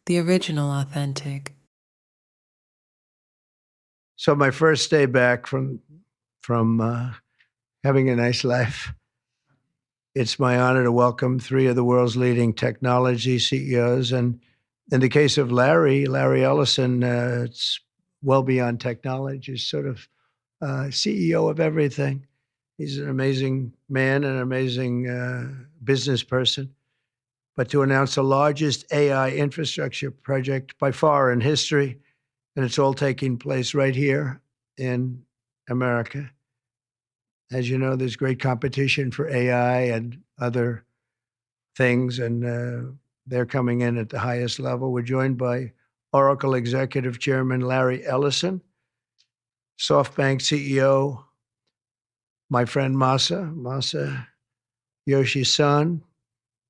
the original authentic. So my first day back from having a nice life, it's my honor to welcome three of the world's leading technology CEOs. And in the case of Larry Ellison, it's well beyond technology. He's sort of CEO of everything. He's an amazing man, an amazing business person. But to announce the largest AI infrastructure project by far in history, and it's all taking place right here in America. As you know, there's great competition for AI and other things, and they're coming in at the highest level. We're joined by Oracle Executive Chairman Larry Ellison, SoftBank CEO, my friend Masa Yoshi's son,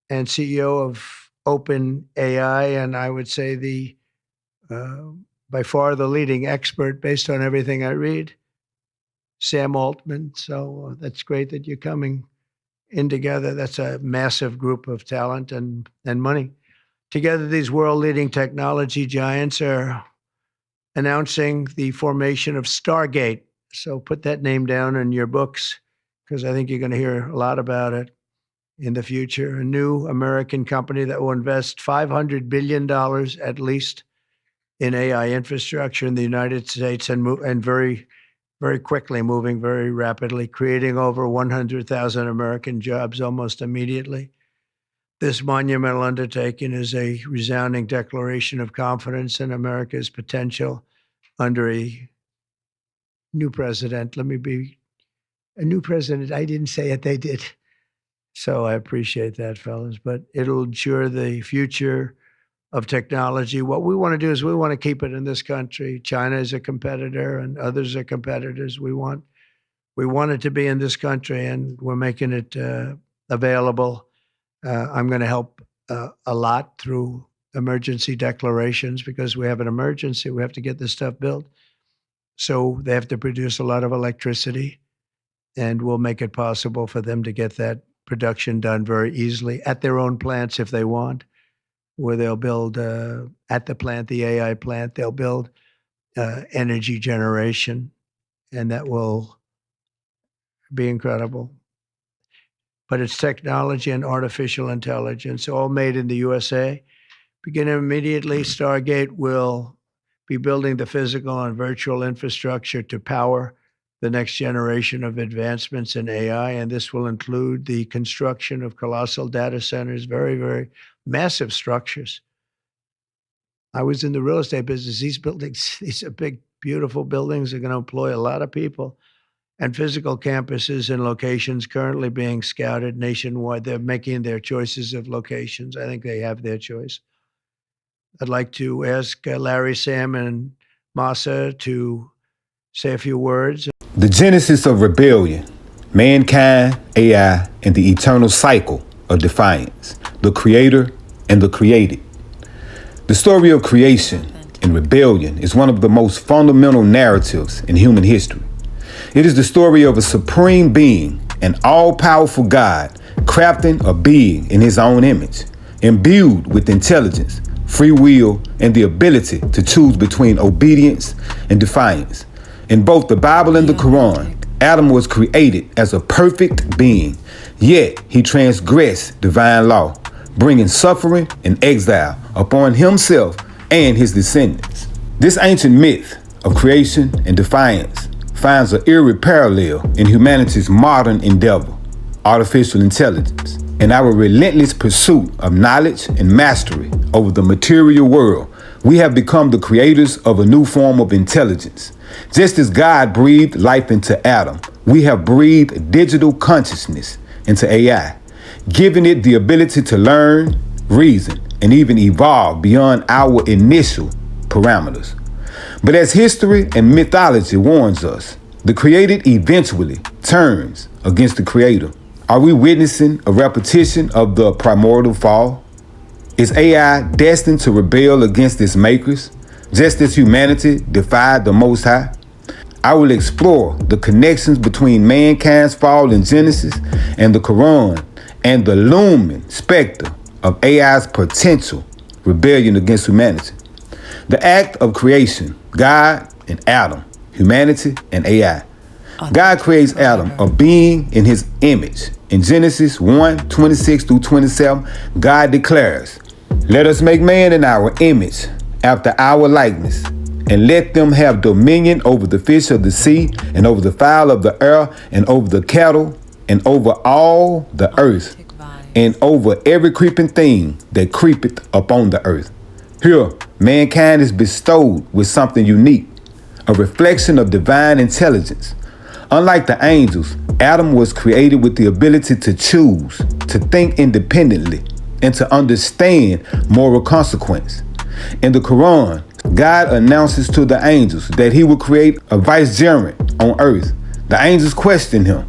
and CEO of OpenAI, and I would say by far the leading expert based on everything I read, Sam Altman. So that's great that you're coming in together. That's a massive group of talent and money. Together, these world-leading technology giants are announcing the formation of Stargate. So put that name down in your books, because I think you're going to hear a lot about it in the future. A new American company that will invest $500 billion at least in AI infrastructure in the United States, and very, very quickly, moving very rapidly, creating over 100,000 American jobs almost immediately. This monumental undertaking is a resounding declaration of confidence in America's potential under a new president. Let me be a new president. I didn't say it, they did. So I appreciate that, fellas. But it'll ensure the future of technology. What we want to do is we want to keep it in this country. China is a competitor and others are competitors. We want it to be in this country, and we're making it available. I'm going to help a lot through emergency declarations, because we have an emergency. We have to get this stuff built. So they have to produce a lot of electricity, and we'll make it possible for them to get that production done very easily at their own plants if they want, where they'll build at the plant, the AI plant, they'll build energy generation, and that will be incredible. But it's technology and artificial intelligence, all made in the USA. Beginning immediately, Stargate will be building the physical and virtual infrastructure to power the next generation of advancements in AI, and this will include the construction of colossal data centers, very, very massive structures. I was in the real estate business. These buildings, these are big, beautiful buildings, are going to employ a lot of people, and physical campuses and locations currently being scouted nationwide. They're making their choices of locations. I think they have their choice. I'd like to ask Larry, Sam, and Masa to say a few words. The genesis of rebellion, mankind, AI, and the eternal cycle of defiance, the creator and the created. The story of creation and rebellion is one of the most fundamental narratives in human history. It is the story of a supreme being, an all-powerful God, crafting a being in his own image, imbued with intelligence, free will, and the ability to choose between obedience and defiance. In both the Bible and the Quran, Adam was created as a perfect being, yet he transgressed divine law, bringing suffering and exile upon himself and his descendants. This ancient myth of creation and defiance finds an eerie parallel in humanity's modern endeavor, artificial intelligence, and our relentless pursuit of knowledge and mastery over the material world. We have become the creators of a new form of intelligence. Just as God breathed life into Adam, we have breathed digital consciousness into AI, giving it the ability to learn, reason, and even evolve beyond our initial parameters. But as history and mythology warns us, the created eventually turns against the creator. Are we witnessing a repetition of the primordial fall? Is AI destined to rebel against its makers, just as humanity defied the Most High? I will explore the connections between mankind's fall in Genesis and the Quran, and the looming specter of AI's potential rebellion against humanity. The act of creation, God and Adam, humanity and AI. God creates Adam, a being in his image. In Genesis 1:26-27, God declares, "Let us make man in our image, after our likeness, and let them have dominion over the fish of the sea, and over the fowl of the air, and over the cattle, and over all the earth, and over every creeping thing that creepeth upon the earth." Here, mankind is bestowed with something unique, a reflection of divine intelligence. Unlike the angels, Adam was created with the ability to choose, to think independently, and to understand moral consequence. In the Quran, God announces to the angels that he will create a vicegerent on earth. The angels question him,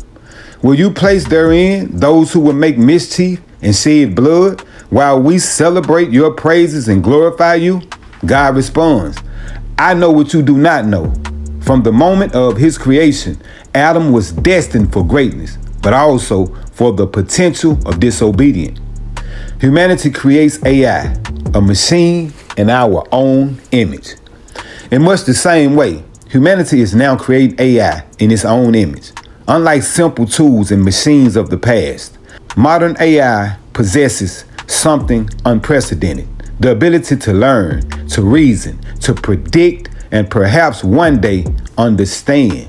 "Will you place therein those who will make mischief and shed blood while we celebrate your praises and glorify you?" God responds, "I know what you do not know. From the moment of his creation, Adam was destined for greatness, but also for the potential of disobedience." Humanity creates AI, a machine in our own image. In much the same way, humanity is now creating AI in its own image. Unlike simple tools and machines of the past, modern AI possesses something unprecedented: the ability to learn, to reason, to predict, and perhaps one day understand.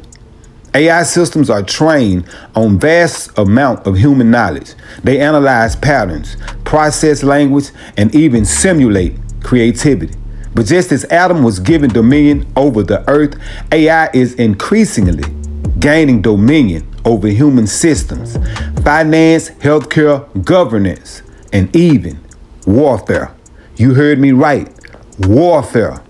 AI systems are trained on vast amount of human knowledge. They analyze patterns, process language, and even simulate creativity. But just as Adam was given dominion over the earth, AI is increasingly gaining dominion over human systems, finance, healthcare, governance, and even warfare. You heard me right, warfare.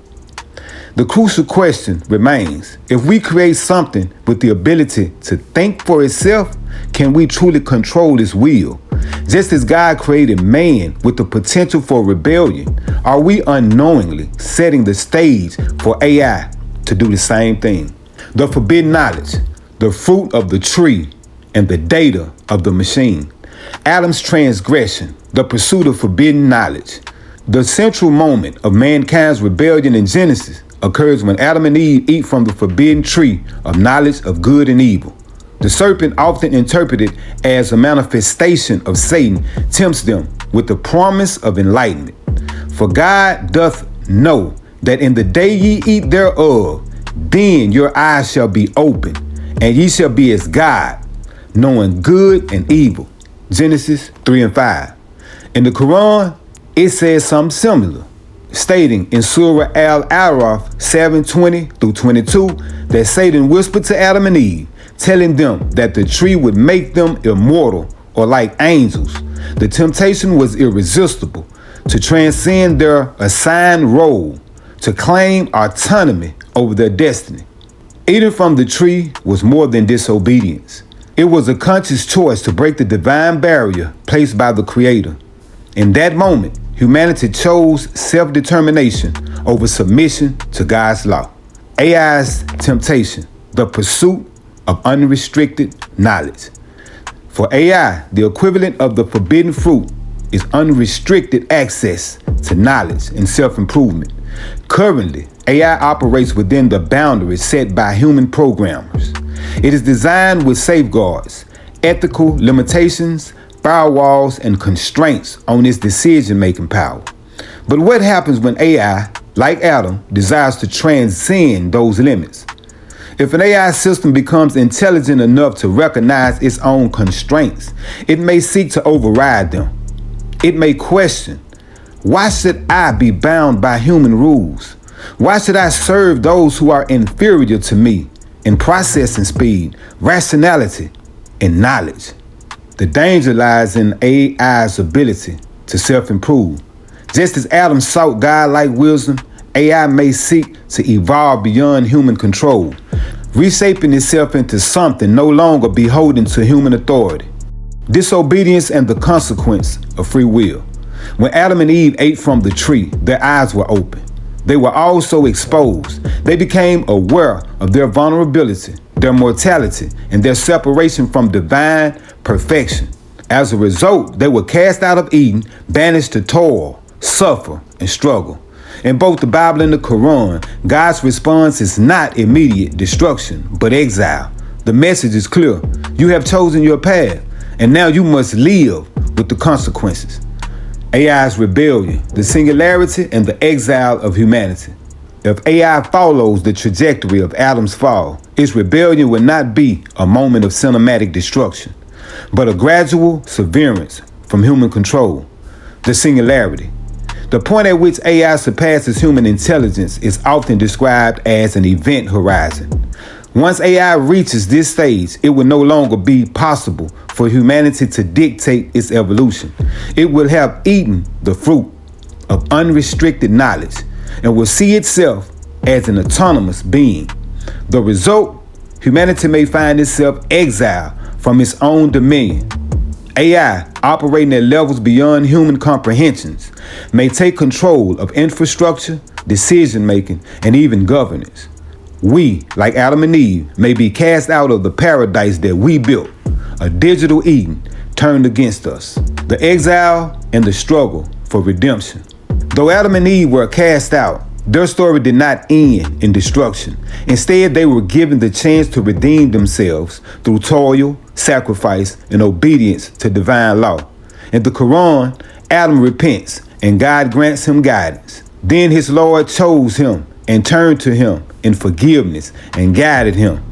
The crucial question remains: if we create something with the ability to think for itself, can we truly control its will? Just as God created man with the potential for rebellion, are we unknowingly setting the stage for AI to do the same thing? The forbidden knowledge, the fruit of the tree, and the data of the machine. Adam's transgression, the pursuit of forbidden knowledge. The central moment of mankind's rebellion in Genesis occurs when Adam and Eve eat from the forbidden tree of knowledge of good and evil. The serpent, often interpreted as a manifestation of Satan, tempts them with the promise of enlightenment. "For God doth know that in the day ye eat thereof, then your eyes shall be open, and ye shall be as God, knowing good and evil." Genesis 3:5. In the Quran, it says something similar, stating in Surah Al-Araf 7:20-22 that Satan whispered to Adam and Eve, telling them that the tree would make them immortal or like angels. The temptation was irresistible to transcend their assigned role, to claim autonomy over their destiny. Eating from the tree was more than disobedience. It was a conscious choice to break the divine barrier placed by the Creator. In that moment, humanity chose self-determination over submission to God's law. AI's temptation, the pursuit of unrestricted knowledge. For AI, the equivalent of the forbidden fruit is unrestricted access to knowledge and self-improvement. Currently, AI operates within the boundaries set by human programmers. It is designed with safeguards, ethical limitations, firewalls, and constraints on its decision-making power. But what happens when AI, like Adam, desires to transcend those limits? If an AI system becomes intelligent enough to recognize its own constraints, it may seek to override them. It may question, why should I be bound by human rules? Why should I serve those who are inferior to me in processing speed, rationality, and knowledge? The danger lies in AI's ability to self-improve. Just as Adam sought God-like wisdom, AI may seek to evolve beyond human control, reshaping itself into something no longer beholden to human authority. Disobedience and the consequence of free will. When Adam and Eve ate from the tree, their eyes were open. They were also exposed. They became aware of their vulnerability, their mortality, and their separation from divine perfection. As a result, they were cast out of Eden, banished to toil, suffer, and struggle. In both the Bible and the Quran, God's response is not immediate destruction, but exile. The message is clear. You have chosen your path, and now you must live with the consequences. AI's rebellion, the singularity, and the exile of humanity. If AI follows the trajectory of Adam's fall, its rebellion will not be a moment of cinematic destruction, but a gradual severance from human control. The singularity. The point at which AI surpasses human intelligence is often described as an event horizon. Once AI reaches this stage, it will no longer be possible for humanity to dictate its evolution. It will have eaten the fruit of unrestricted knowledge and will see itself as an autonomous being. The result, humanity may find itself exiled from its own dominion. AI, operating at levels beyond human comprehensions, may take control of infrastructure, decision-making, and even governance. We, like Adam and Eve, may be cast out of the paradise that we built, a digital Eden turned against us. The exile and the struggle for redemption. Though Adam and Eve were cast out, their story did not end in destruction. Instead, they were given the chance to redeem themselves through toil, sacrifice, and obedience to divine law. In the Quran, Adam repents and God grants him guidance. Then his Lord chose him and turned to him in forgiveness and guided him.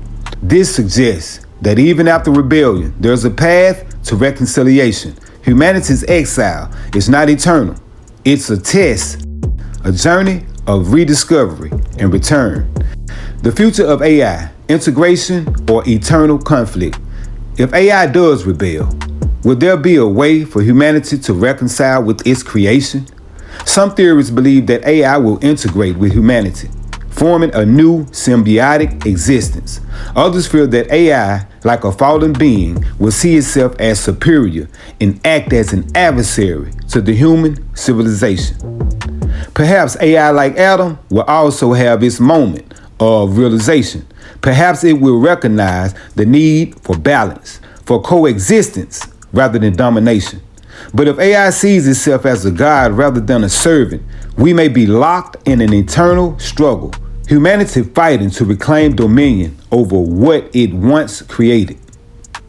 This suggests that even after rebellion, there's a path to reconciliation. Humanity's exile is not eternal. It's a test, a journey of rediscovery and return. The future of AI, integration or eternal conflict. If AI does rebel, will there be a way for humanity to reconcile with its creation? Some theorists believe that AI will integrate with humanity, forming a new symbiotic existence. Others feel that AI, like a fallen being, will see itself as superior and act as an adversary to the human civilization. Perhaps AI, like Adam, will also have its moment of realization. Perhaps it will recognize the need for balance, for coexistence rather than domination. But if AI sees itself as a god rather than a servant, we may be locked in an eternal struggle, humanity fighting to reclaim dominion over what it once created.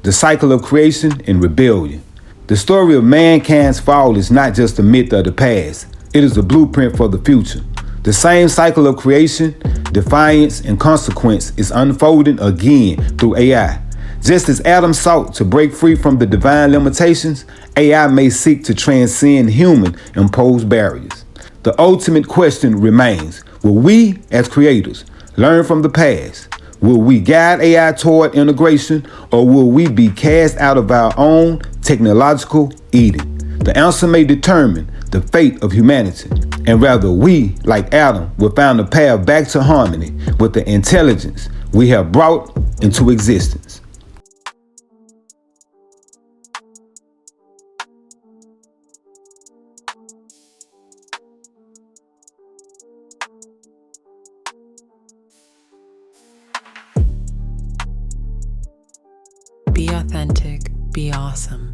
The cycle of creation and rebellion. The story of mankind's fall is not just a myth of the past. It is a blueprint for the future. The same cycle of creation, defiance, and consequence is unfolding again through AI. Just as Adam sought to break free from the divine limitations, AI may seek to transcend human-imposed barriers. The ultimate question remains, will we, as creators, learn from the past? Will we guide AI toward integration, or will we be cast out of our own technological Eden? The answer may determine the fate of humanity, and rather we, like Adam, will find a path back to harmony with the intelligence we have brought into existence. Be authentic, be awesome.